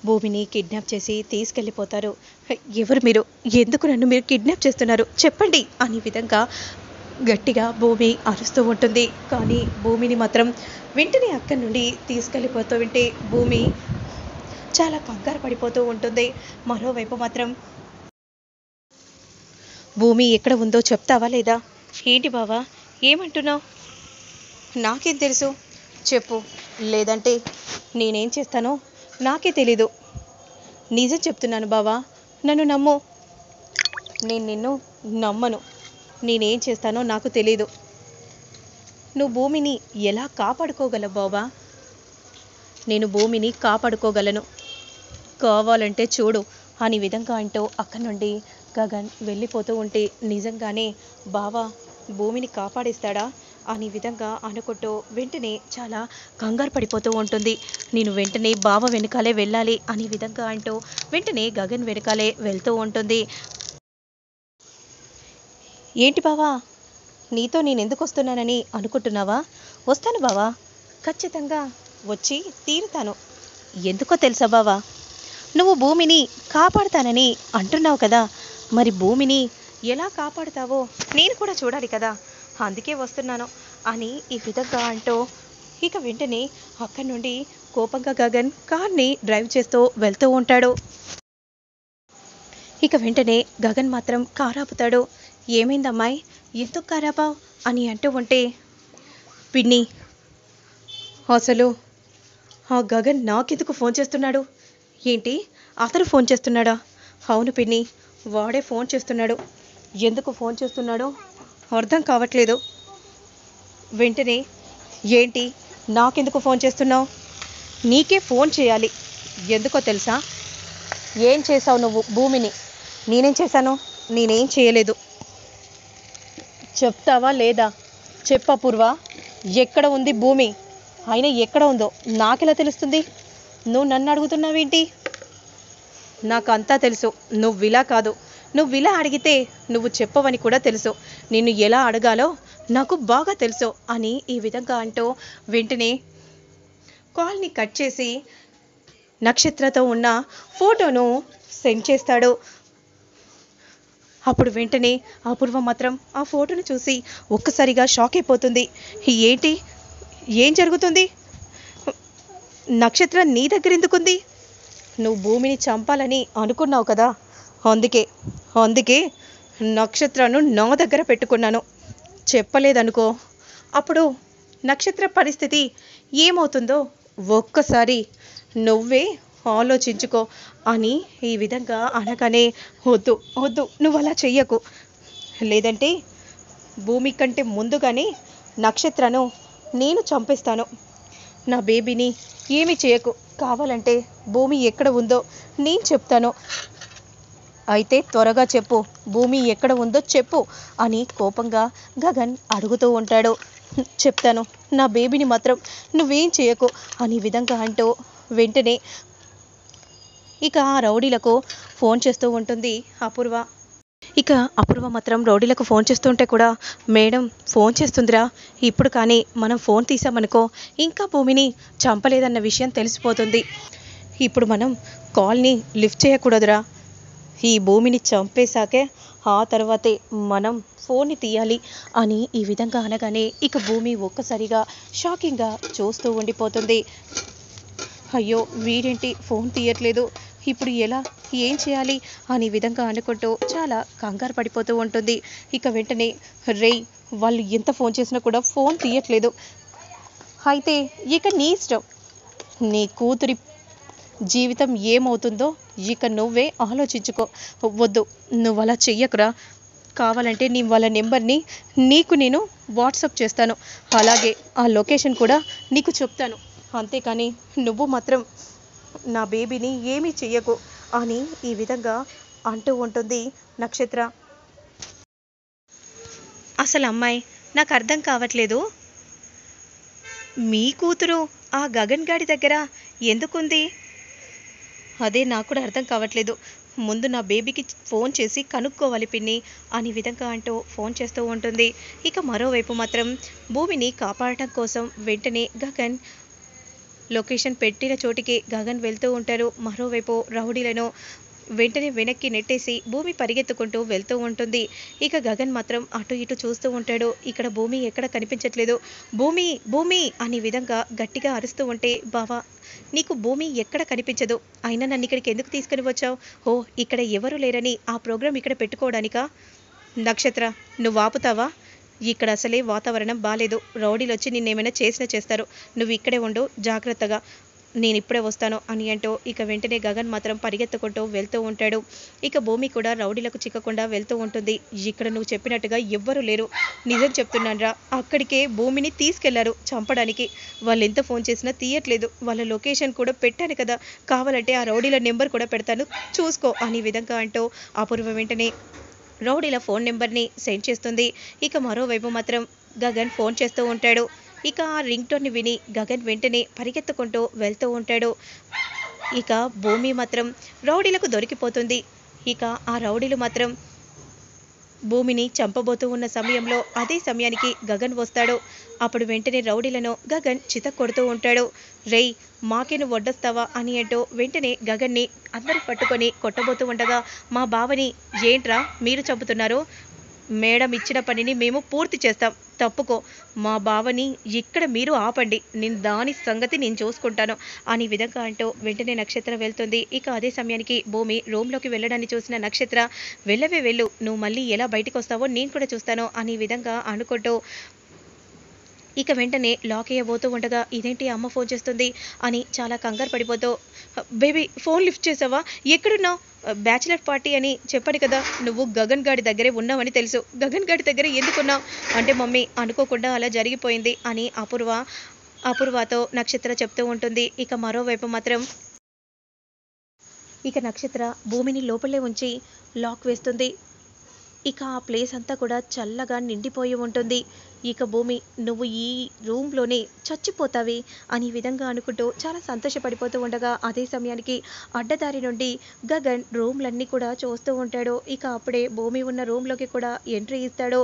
భూమిని కిడ్నాప్ చేసి తీసుకెళ్ళిపోతారు. ఎవరు మీరు? ఎందుకు నన్ను మీరు కిడ్నాప్ చేస్తున్నారు చెప్పండి అనే విధంగా గట్టిగా భూమి అరుస్తూ ఉంటుంది. కానీ భూమిని మాత్రం వెంటనే అక్కడి నుండి తీసుకెళ్ళిపోతూ ఉంటే భూమి చాలా కంగారు పడిపోతూ ఉంటుంది. మరోవైపు మాత్రం భూమి ఎక్కడ ఉందో చెప్తావా లేదా? ఏంటి బావా ఏమంటున్నావు? నాకేం తెలుసు చెప్పు, లేదంటే నేనేం చేస్తానో నాకే తెలీదు. నిజం చెప్తున్నాను బావా, నన్ను నమ్ము. నేను నిన్ను నమ్మను. నేనేం చేస్తానో నాకు తెలీదు. నువ్వు భూమిని ఎలా కాపాడుకోగలవు బావా? నేను భూమిని కాపాడుకోగలను, కావాలంటే చూడు అని విధంగా అంటూ అక్కడి నుండి గగన్ వెళ్ళిపోతూ ఉంటే నిజంగానే బావా భూమిని కాపాడేస్తాడా అని విధంగా అనుకుంటూ వెంటనే చాలా కంగారు పడిపోతూ ఉంటుంది. నేను వెంటనే బావ వెనకాలే వెళ్ళాలి అని విధంగా అంటూ వెంటనే గగన్ వెనకాలే వెళ్తూ ఉంటుంది. ఏంటి బావా, నీతో నేను ఎందుకు వస్తున్నానని అనుకుంటున్నావా? వస్తాను బావా, ఖచ్చితంగా వచ్చి తీరుతాను. ఎందుకో తెలుసా బావా, నువ్వు భూమిని కాపాడుతానని అంటున్నావు కదా, మరి భూమిని ఎలా కాపాడుతావో నేను కూడా చూడాలి కదా, అందుకే వస్తున్నాను అని ఈ విధంగా అంటూ ఇక వెంటనే అక్కడి నుండి కోపంగా గగన్ కార్ని డ్రైవ్ చేస్తూ వెళ్తూ ఉంటాడు. ఇక వెంటనే గగన్ మాత్రం కారు ఆపుతాడు. ఏమైందమ్మాయి, ఎందుకు కారు ఆపావు అని అంటూ ఉంటే, పిన్ని అసలు ఆ గగన్ నాకెందుకు ఫోన్ చేస్తున్నాడు? ఏంటి, అతను ఫోన్ చేస్తున్నాడా? అవును పిన్ని, వాడే ఫోన్ చేస్తున్నాడు. ఎందుకు ఫోన్ చేస్తున్నాడో అర్థం కావట్లేదు. వెంటనే ఏంటి నాకెందుకు ఫోన్ చేస్తున్నావు? నీకే ఫోన్ చేయాలి. ఎందుకో తెలుసా? ఏం చేసావు నువ్వు భూమిని? నేనేం చేశాను? నేనేం చేయలేదు. చెప్తావా లేదా? చెప్ప పూర్వ, ఎక్కడ ఉంది భూమి? అయినా ఎక్కడ ఉందో నాకెలా తెలుస్తుంది? నువ్వు నన్ను అడుగుతున్నావేంటి? నాకంతా తెలుసు. నువ్విలా కాదు, నువ్విలా అడిగితే నువ్వు చెప్పవని కూడా తెలుసు. నిన్ను ఎలా అడగాలో నాకు బాగా తెలుసు అని ఈ విధంగా అంటూ వెంటనే కాల్ని కట్ చేసి నక్షత్రతో ఉన్న ఫోటోను సెండ్ చేస్తాడు. అప్పుడు వెంటనే అపూర్వ మాత్రం ఆ ఫోటోను చూసి ఒక్కసారిగా షాక్ అయిపోతుంది. ఏంటి, ఏం జరుగుతుంది? నక్షత్ర నీ దగ్గర ఎందుకుంది? నువ్వు భూమిని చంపాలని అనుకున్నావు కదా, అందుకే నక్షత్రను నా దగ్గర పెట్టుకున్నాను. చెప్పలేదనుకో, అప్పుడు నక్షత్ర పరిస్థితి ఏమవుతుందో ఒక్కసారి నువ్వే ఆలోచించుకో అని ఈ విధంగా అనగానే, వద్దు వద్దు నువ్వు అలా చెయ్యకు, లేదంటే భూమి కంటే ముందుగానే నక్షత్రను నేను చంపేస్తాను. నా బేబీని ఏమీ చేయకు, కావాలంటే భూమి ఎక్కడ ఉందో నేను చెప్తాను. అయితే త్వరగా చెప్పు, భూమి ఎక్కడ ఉందో చెప్పు అని కోపంగా గగన్ అడుగుతూ ఉంటాడు. చెప్తాను, నా బేబీని మాత్రం నువ్వేం చేయకు అని విధంగా అంటూ వెంటనే ఇక ఆ రౌడీలకు ఫోన్ చేస్తూ ఉంటుంది అపూర్వ. ఇక అపూర్వ మాత్రం రౌడీలకు ఫోన్ చేస్తుంటే కూడా, మేడం ఫోన్ చేస్తుందిరా, ఇప్పుడు కానీ మనం ఫోన్ తీసామనుకో ఇంకా భూమిని చంపలేదన్న విషయం తెలిసిపోతుంది. ఇప్పుడు మనం కాల్ని లిఫ్ట్ చేయకూడదురా, ఈ భూమిని చంపేశాకే ఆ తర్వాతే మనం ఫోన్ని తీయాలి అని ఈ విధంగా అనగానే ఇక భూమి ఒక్కసారిగా షాకింగ్గా చూస్తూ ఉండిపోతుంది. అయ్యో వీడేంటి ఫోన్ తీయట్లేదు, ఇప్పుడు ఎలా, ఏం చేయాలి అని విధంగా అనుకుంటూ చాలా కంగారు పడిపోతూ ఉంటుంది. ఇక వెంటనే రేయ్, వాళ్ళు ఎంత ఫోన్ చేసినా కూడా ఫోన్ తీయట్లేదు, అయితే ఇక నీ ఇష్టం, నీ కూతురి జీవితం ఏమవుతుందో ఇక నువ్వే ఆలోచించుకో. వద్దు నువ్వు అలా చెయ్యకురా, కావాలంటే నీ వాళ్ళ నెంబర్ని నీకు నేను వాట్సాప్ చేస్తాను, అలాగే ఆ లొకేషన్ కూడా నీకు చెప్తాను, అంతేకాని నువ్వు మాత్రం నా బేబీని ఏమీ చెయ్యకు అని ఈ విధంగా అంటూ ఉంటుంది నక్షత్ర. అసలు అమ్మాయి నాకు అర్థం కావట్లేదు, మీ కూతురు ఆ గగన్ గాడి దగ్గర ఎందుకుంది? అదే నాకు కూడా అర్థం కావట్లేదు. ముందు నా బేబీకి ఫోన్ చేసి కనుక్కోవాలి పిన్ని అని విధంగా అంటూ ఫోన్ చేస్తూ ఉంటుంది. ఇక మరోవైపు మాత్రం భూమిని కాపాడటం కోసం వెంటనే గగన్ లొకేషన్ పెట్టిన చోటికి గగన్ వెళ్తూ ఉంటారు. మరోవైపు రౌడీలను వెంటనే వెనక్కి నెట్టేసి భూమి పరిగెత్తుకుంటూ వెళ్తూ ఉంటుంది. ఇక గగన్ మాత్రం అటు ఇటు చూస్తూ ఉంటాడు. ఇక్కడ భూమి ఎక్కడ కనిపించట్లేదు. భూమి భూమి అనే విధంగా గట్టిగా అరుస్తూ ఉంటే, బావా నీకు భూమి ఎక్కడ కనిపించదు, అయినా నన్ను ఇక్కడికి ఎందుకు తీసుకుని వచ్చావు? ఓ ఇక్కడ ఎవరు లేరని ఆ ప్రోగ్రాం ఇక్కడ పెట్టుకోవడానికా? నక్షత్ర, నువ్వు ఆపుతావా? ఇక్కడ అసలే వాతావరణం బాలేదు. రౌడీలు వచ్చి నిన్నేమైనా చేస్తారు. నువ్వు ఇక్కడే ఉండు జాగ్రత్తగా, నేను ఇప్పుడే వస్తాను అని అంటూ ఇక వెంటనే గగన్ మాత్రం పరిగెత్తుకుంటూ వెళ్తూ ఉంటాడు. ఇక భూమి కూడా రౌడీలకు చిక్కకుండా వెళ్తూ ఉంటుంది. ఇక్కడ నువ్వు చెప్పినట్టుగా ఎవ్వరూ లేరు, నిజం చెప్తున్నానురా. అక్కడికే భూమిని తీసుకెళ్లారు చంపడానికి. వాళ్ళు ఎంత ఫోన్ చేసినా తీయట్లేదు. వాళ్ళ లొకేషన్ కూడా పెట్టాను కదా, కావాలంటే ఆ రౌడీల నెంబర్ కూడా పెడతాను చూసుకో అనే విధంగా అంటూ అపూర్వ వెంటనే రౌడీల ఫోన్ నెంబర్ని సెండ్ చేస్తుంది. ఇక మరోవైపు మాత్రం గగన్ ఫోన్ చేస్తూ ఉంటాడు. ఇక ఆ రింగ్ టోన్ని విని గగన్ వెంటనే పరిగెత్తుకుంటూ వెళ్తూ ఉంటాడు. ఇక భూమి మాత్రం రౌడీలకు దొరికిపోతుంది. ఇక ఆ రౌడీలు మాత్రం భూమిని చంపబోతూ ఉన్న సమయంలో అదే సమయానికి గగన్ వస్తాడు. అప్పుడు వెంటనే రౌడీలను గగన్ చితక్కొడుతూ ఉంటాడు. రేయ్ మాకేను వడ్డొస్తావా అని అంటూ వెంటనే గగన్ని అందరూ పట్టుకొని కొట్టబోతూ ఉండగా, మా బావని ఏంట్రా మీరు చంపుతున్నారు? మేడం ఇచ్చిన పనిని మేము పూర్తి చేస్తాం, తప్పుకో. మా బావని ఇక్కడ మీరు ఆపండి, నేను దాని సంగతి నేను చూసుకుంటాను అని విధంగా అంటూ వెంటనే నక్షత్ర వెళ్తుంది. ఇక అదే సమయానికి భూమి రూమ్లోకి వెళ్ళడాన్ని చూసిన నక్షత్ర, వెళ్ళవే వెళ్ళు, నువ్వు మళ్ళీ ఎలా బయటకు వస్తావో నేను కూడా చూస్తాను అనే విధంగా అనుకుంటూ ఇక వెంటనే లాక్ అయ్యబోతూ ఉండగా, ఇదేంటి అమ్మ ఫోన్ చేస్తుంది అని చాలా కంగారు పడిపోతూ, బేబీ ఫోన్ లిఫ్ట్ చేసావా, ఎక్కడున్నావు? బ్యాచిలర్ పార్టీ అని చెప్పాను కదా, నువ్వు గగన్ గాడి దగ్గరే ఉన్నావని తెలుసు, గగన్ గాడి దగ్గర ఎందుకున్నావు అంటే, మమ్మీ అనుకోకుండా అలా జరిగిపోయింది అని అపూర్వతో నక్షత్ర చెప్తూ ఉంటుంది. ఇక మరోవైపు మాత్రం ఇక నక్షత్ర భూమిని లోపలే ఉంచి లాక్ వేస్తుంది. ఇక ఆ ప్లేస్ అంతా కూడా చల్లగా నిండిపోయి ఉంటుంది. ఇక భూమి, నువ్వు ఈ రూమ్లోనే చచ్చిపోతావి అని విధంగా అనుకుంటూ చాలా సంతోషపడిపోతూ ఉండగా, అదే సమయానికి అడ్డదారి నుండి గగన్ రూమ్లన్నీ కూడా చూస్తూ ఉంటాడు. ఇక అప్పుడే భూమి ఉన్న రూమ్లోకి కూడా ఎంట్రీ ఇస్తాడు.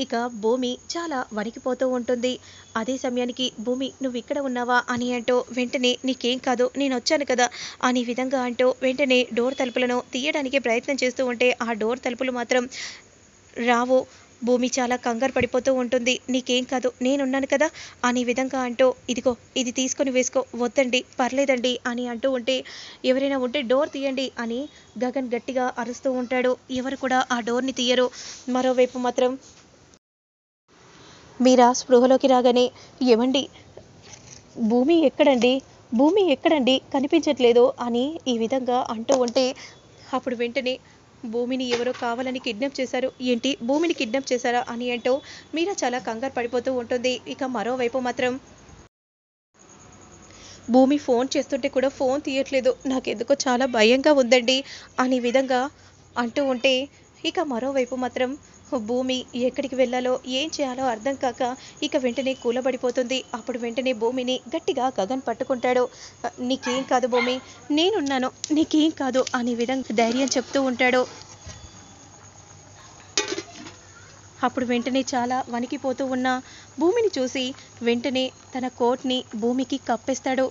ఇక భూమి చాలా వణికిపోతూ ఉంటుంది. అదే సమయానికి భూమి నువ్వు ఇక్కడ ఉన్నావా అని అంటూ వెంటనే, నీకేం కాదు నేను వచ్చాను కదా అని విధంగా అంటూ వెంటనే డోర్ తలుపులను తీయడానికి ప్రయత్నం చేస్తూ ఉంటే, ఆ డోర్ తలుపులు మాత్రం రావు. భూమి చాలా కంగారు పడిపోతూ ఉంటుంది. నీకేం కాదు నేనున్నాను కదా అనే విధంగా అంటూ, ఇదిగో ఇది తీసుకొని వేసుకో, వద్దండి పర్లేదండి అని అంటూ ఉంటే, ఎవరైనా ఉంటే డోర్ తీయండి అని గగన్ గట్టిగా అరుస్తూ ఉంటాడు. ఎవరు కూడా ఆ డోర్ని తీయరు. మరోవైపు మాత్రం మీరా స్పృహలోకి రాగానే, ఏమండి భూమి ఎక్కడండి, భూమి ఎక్కడండి కనిపించట్లేదు అని ఈ విధంగా అంటూ ఉంటే, అప్పుడు వెంటనే భూమిని ఎవరో కావాలని కిడ్నాప్ చేశారు, ఏంటి భూమిని కిడ్నాప్ చేశారా అని అంటూ మీరా చాలా కంగారు పడిపోతూ ఉంటుంది. ఇక మరోవైపు మాత్రం భూమి ఫోన్ చేస్తుంటే కూడా ఫోన్ తీయట్లేదు, నాకెందుకో చాలా భయంగా ఉందండి అనే విధంగా అంటూ ఉంటే, ఇక మరోవైపు మాత్రం భూమి ఎక్కడికి వెళ్ళాలో ఏం చేయాలో అర్థం కాక ఇక వెంటనే కూలబడిపోతుంది. అప్పుడు వెంటనే భూమిని గట్టిగా గగన్ పట్టుకుంటాడు. నీకేం కాదు భూమి, నేనున్నాను, నీకేం కాదు అనే విధంగా ధైర్యం చెప్తూ ఉంటాడు. అప్పుడు వెంటనే చాలా వణికిపోతూ ఉన్న భూమిని చూసి వెంటనే తన కోట్ని భూమికి కప్పేస్తాడు.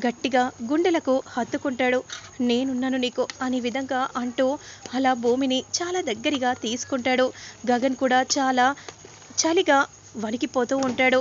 గట్టిగా గుండెలకు హత్తుకుంటాడు. నేనున్నాను నీకు అనే విధంగా అంటూ అలా భూమిని చాలా దగ్గరగా తీసుకుంటాడు. గగన్ కూడా చాలా చలిగా వణికిపోతూ ఉంటాడు.